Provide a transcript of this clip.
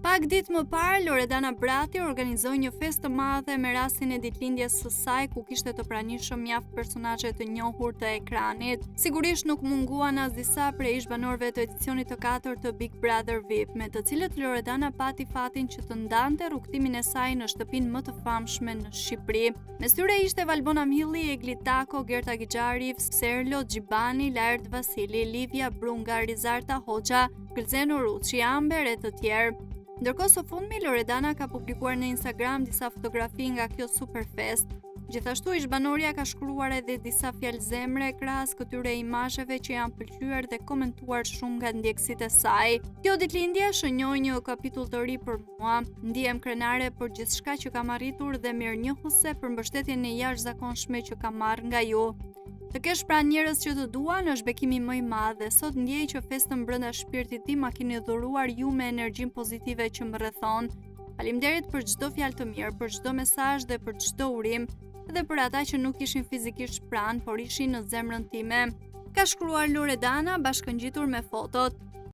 Pak ditë më parë, Loredana Brati organizoi një festë të madhe me rastin e ditëlindjes së saj, ku kishte të pranishëm mjaft personazhe të njohur të ekranit. Sigurisht nuk munguan as disa prej ish-banorëve të edicionit të 4 të Big Brother VIP, me të cilët Loredana pati fatin që të ndante rrugtimin e saj në shtëpinë më të famshme në Shqipëri. Mes tyre ishte Valbona Milli, Egli Tako, Gerta Gixhari, Serlo Xhibani, Lart Vasili, Livia Brunga, Rizarta Hoxha, Gëlzeno Ruçi, Amber e të tjerë. Ndërkohë së fundmi, Loredana ka publikuar në Instagram disa fotografi nga kjo superfest. Gjithashtu ish-banorja ka shkruar edhe disa fjalë zemre krahas këtyre imazheve që janë pëlqyer dhe komentuar shumë nga ndjekësit e saj. Kjo ditëlindje shënjoi një kapitull të ri për mua. Ndihem krenare për gjithçka që kam arritur dhe mirënjohëse për mbështetjen e jashtëzakonshme që kam marrë nga ju. Të kesh pranë njerëz që të duan është bekimi më i madh dhe sot ndjej që festën brenda shpirtit tim ma keni dhuruar ju me energjinë pozitive që më rrethon. Faleminderit për çdo fjalë të mirë, për çdo mesazh dhe për çdo urim, edhe për ata që nuk ishin fizikisht pranë, por ishin në zemrën time. Ka shkruar Loredana bashkëngjitur me fotot.